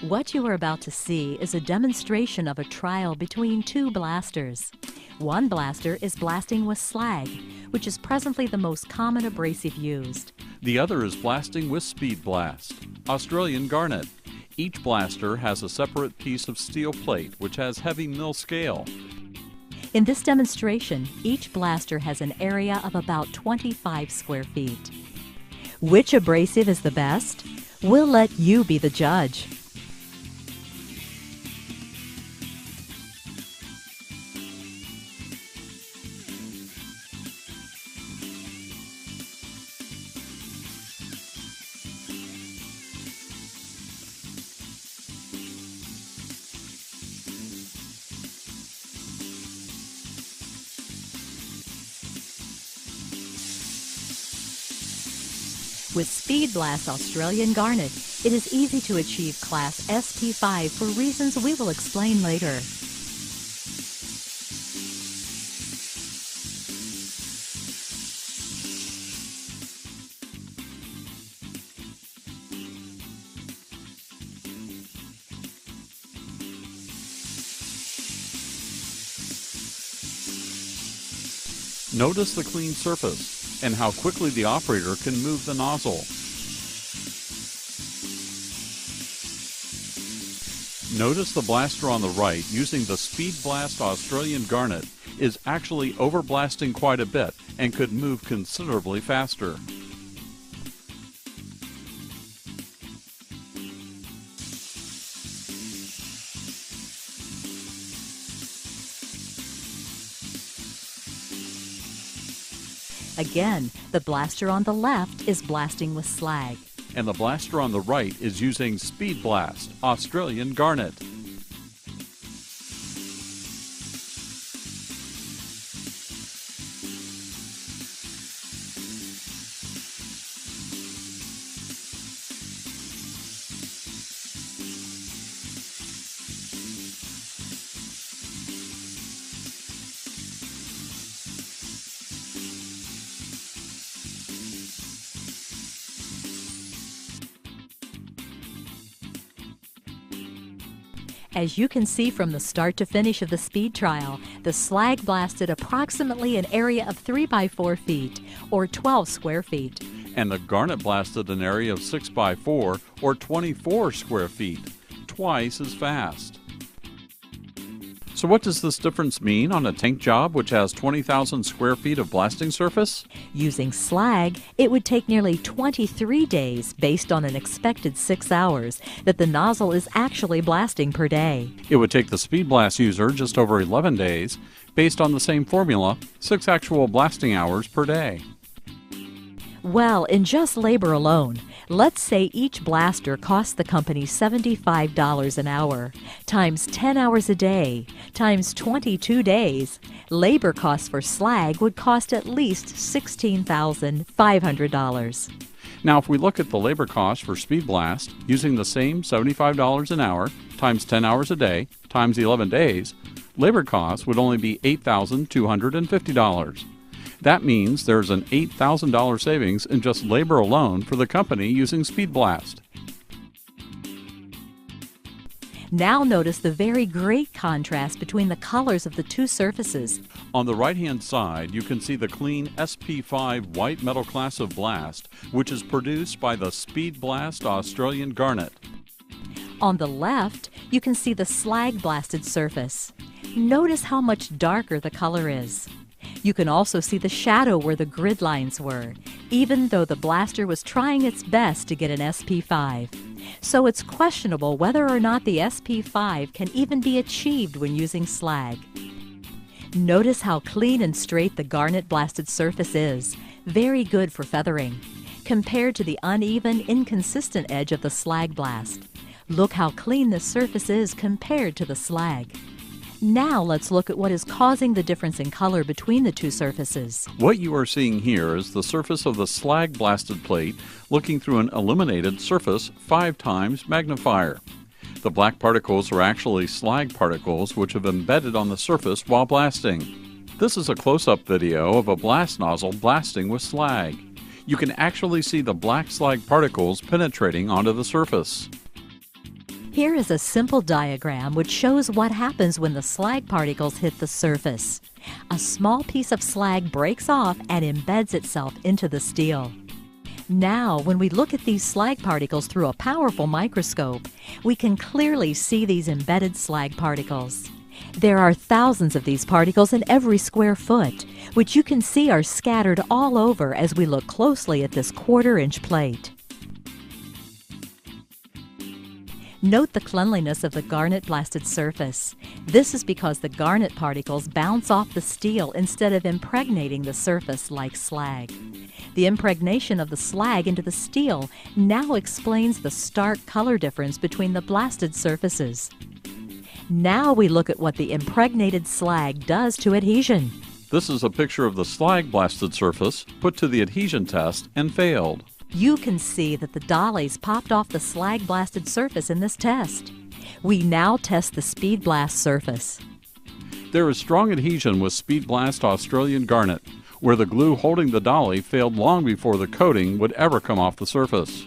What you are about to see is a demonstration of a trial between two blasters. One blaster is blasting with slag, which is presently the most common abrasive used. The other is blasting with speed blast, Australian Garnet. Each blaster has a separate piece of steel plate which has heavy mill scale. In this demonstration, each blaster has an area of about 25 square feet. Which abrasive is the best? We'll let you be the judge. With Speed Blast Australian Garnet, it is easy to achieve Class SP5 for reasons we will explain later. Notice the clean surface and how quickly the operator can move the nozzle. Notice the blaster on the right using the Speed Blast Australian Garnet is actually overblasting quite a bit and could move considerably faster. Again, the blaster on the left is blasting with slag. And the blaster on the right is using Speed Blast Australian Garnet. As you can see from the start to finish of the speed trial, the slag blasted approximately an area of 3 by 4 feet, or 12 square feet. And the Garnet blasted an area of 6 by 4, or 24 square feet, twice as fast. So what does this difference mean on a tank job which has 20,000 square feet of blasting surface? Using slag, it would take nearly 23 days, based on an expected 6 hours, that the nozzle is actually blasting per day. It would take the Speed Blast user just over 11 days, based on the same formula, 6 actual blasting hours per day. Well, in just labor alone, let's say each blaster costs the company $75 an hour, times 10 hours a day, times 22 days. Labor costs for slag would cost at least $16,500. Now, if we look at the labor cost for Speed Blast, using the same $75 an hour, times 10 hours a day, times 11 days, labor costs would only be $8,250. That means there's an $8,000 savings in just labor alone for the company using Speed Blast. Now notice the very great contrast between the colors of the two surfaces. On the right-hand side, you can see the clean SP5 white metal class of blast, which is produced by the Speed Blast Australian Garnet. On the left, you can see the slag blasted surface. Notice how much darker the color is. You can also see the shadow where the grid lines were, even though the blaster was trying its best to get an SP5. So it's questionable whether or not the SP5 can even be achieved when using slag. Notice how clean and straight the garnet blasted surface is, very good for feathering, compared to the uneven, inconsistent edge of the slag blast. Look how clean the surface is compared to the slag. Now let's look at what is causing the difference in color between the two surfaces. What you are seeing here is the surface of the slag blasted plate looking through an illuminated surface 5 times magnifier. The black particles are actually slag particles which have embedded on the surface while blasting. This is a close-up video of a blast nozzle blasting with slag. You can actually see the black slag particles penetrating onto the surface. Here is a simple diagram which shows what happens when the slag particles hit the surface. A small piece of slag breaks off and embeds itself into the steel. Now, when we look at these slag particles through a powerful microscope, we can clearly see these embedded slag particles. There are thousands of these particles in every square foot, which you can see are scattered all over as we look closely at this quarter-inch plate. Note the cleanliness of the garnet blasted surface. This is because the garnet particles bounce off the steel instead of impregnating the surface like slag. The impregnation of the slag into the steel now explains the stark color difference between the blasted surfaces. Now we look at what the impregnated slag does to adhesion. This is a picture of the slag blasted surface put to the adhesion test and failed. You can see that the dollies popped off the slag blasted surface in this test. We now test the Speed Blast surface. There is strong adhesion with Speed Blast Australian Garnet, where the glue holding the dolly failed long before the coating would ever come off the surface.